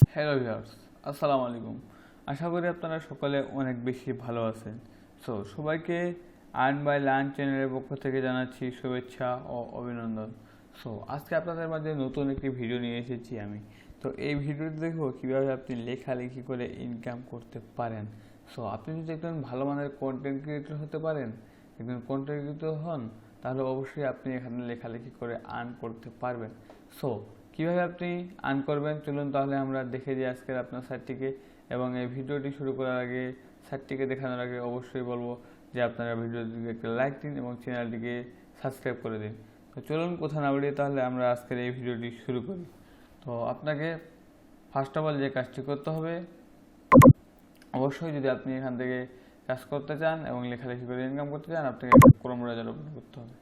Hello viewers, আসসালামু আলাইকুম। আশা করি আপনারা সকলে অনেক বেশি ভালো আছেন। সবাইকে আর্ন বাই লার্ন চ্যানেলের পক্ষ থেকে জানাচ্ছি শুভেচ্ছা ও অভিনন্দন। আজকে আপনাদের মাঝে নতুন একটি ভিডিও নিয়ে এসেছি আমি। এই ভিডিওতে দেখব কীভাবে আপনি লেখালেখি করে ইনকাম করতে পারেন। আপনি যদি একজন ভালো মানের কন্টেন্ট ক্রিয়েটর হতে পারেন, একজন কন্টেন্ট ক্রিয়েটর হন, তাহলে অবশ্যই আপনি এখানে লেখালেখি করে আর্ন করতে পারবেন। কিভাবে আপনি আর্ন করবেন, চলুন তাহলে আমরা দেখে যাই আজকের আপনার সাইটটিকে। এবং এই ভিডিওটি শুরু করার আগে, সাইটটিকে দেখানোর আগে অবশ্যই বলবো যে আপনারা ভিডিওটিকে একটা লাইক দিন এবং চ্যানেলটিকে সাবস্ক্রাইব করে দিন। চলুন কথা না বাড়িয়ে তাহলে আমরা আজকের এই ভিডিওটি শুরু করি। আপনাকে ফার্স্ট অফ অল যে কাজটি করতে হবে, অবশ্যই যদি আপনি এখান থেকে কাজ করতে চান এবং লেখালেখি করে ইনকাম করতে চান, আপনাকে ক্রোম ব্রাউজার ওপেন করতে হবে।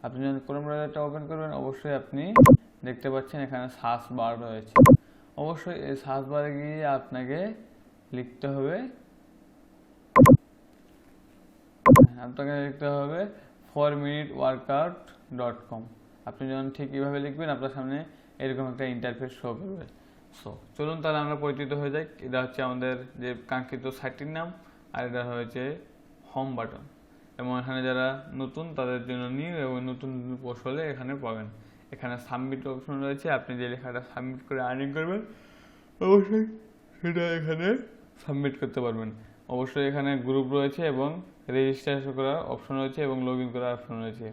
আপনি যখন ক্রোম ব্রাউজারটা ওপেন করবেন, অবশ্যই আপনি দেখতে পাচ্ছেন এখানে সার্চ বার রয়েছে। অবশ্যই এই সার্চ বারে গিয়ে আপনাকে লিখতে হবে forminuteworkout.com। আপনি যখন ঠিক এইভাবে লিখবেন, আপনার সামনে এরকম একটা ইন্টারফেস শো করবে। চলুন তাহলে আমরা পরিচিত হয়ে যাই। এটা হচ্ছে আমাদের যে কাঙ্ক্ষিত সাইটটির নাম, আর এটা হয়েছে হোম বাটন। এবং এখানে যারা নতুন তাদের জন্য নিউ এবং নতুন পোস্ট হলে এখানে পাবেন। এখানে সাবমিট অপশন রয়েছে, আপনি যে লেখাটা সাবমিট করে আর্নিং করবেন অবশ্যই সেটা এখানে সাবমিট করতে পারবেন। অবশ্যই এখানে গ্রুপ রয়েছে এবং রেজিস্ট্রেশন করার অপশন রয়েছে এবং লগ ইন করার অপশন রয়েছে।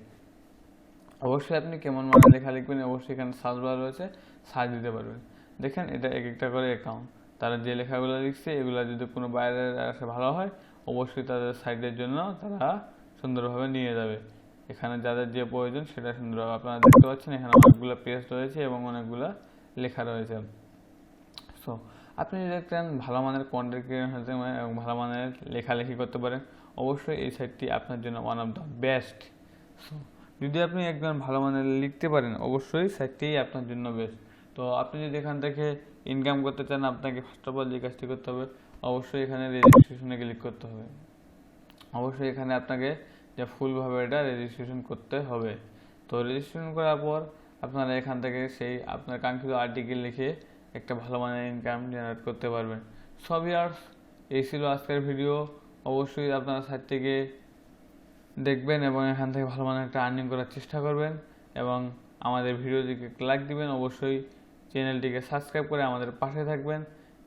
অবশ্যই আপনি কেমন মানে লেখা লিখবেন, অবশ্যই এখানে সার্চ বার রয়েছে, সার্চ দিতে পারবেন। দেখেন এটা এক একটা করে অ্যাকাউন্ট, তারা যে লেখাগুলো লিখছে এগুলো যদি কোনো বাইরের আসে ভালো হয়, অবশ্যই তাদের সাইটের জন্য তারা সুন্দরভাবে নিয়ে যাবে। এখানে যাদের যে প্রয়োজন সেটা সুন্দরভাবে আপনারা দেখতে পাচ্ছেন। এখানে অনেকগুলো পেজ রয়েছে এবং অনেকগুলো লেখা রয়েছে। আপনি যদি একটা ভালো মানের কন্টেন্ট ক্রিয়েটর হতে পারেন এবং ভালো মানের লেখালেখি করতে পারেন, অবশ্যই এই সাইটটি আপনার জন্য ওয়ান অফ দ্য বেস্ট। যদি আপনি একজন ভালো মানের লিখতে পারেন, অবশ্যই সাইটটিই আপনার জন্য বেস্ট। আপনি যদি এখান থেকে ইনকাম করতে চান, আপনাকে ফার্স্ট অফ অল যে কাজটি করতে হবে, অবশ্যই এখানে রেজিস্ট্রেশনে ক্লিক করতে হবে। অবশ্যই এখানে আপনাকে যে ফুলভাবে এটা রেজিস্ট্রেশন করতে হবে। রেজিস্ট্রেশন করার পর আপনারা এখান থেকে সেই আপনার কাঙ্ক্ষিত আর্টিকেল লিখে একটা ভালো মানের ইনকাম জেনারেট করতে পারবেন। ভিউয়ার্স, এই ছিল আজকের ভিডিও। অবশ্যই আপনারা সাইট থেকে দেখবেন এবং এখান থেকে ভালো মানের একটা আর্নিং করার চেষ্টা করবেন এবং আমাদের ভিডিওটিকে লাইক দিবেন। অবশ্যই চ্যানেলটিকে সাবস্ক্রাইব করে আমাদের পাশে থাকবেন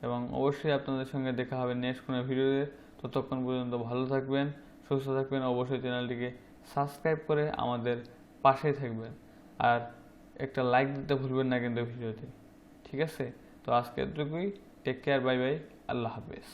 এবং অবশ্যই আপনাদের সঙ্গে দেখা হবে নেক্সট কোনো ভিডিওতে। ততক্ষণ পর্যন্ত ভালো থাকবেন, সুস্থ থাকবেন। অবশ্যই চ্যানেলটিকে সাবস্ক্রাইব করে আমাদের পাশে থাকবেন আর একটা লাইক দিতে ভুলবেন না কিন্তু ভিডিওতে। ঠিক আছে, আজকে এতটুকুই। টেক কেয়ার, বাই বাই, আল্লাহ হাফেজ।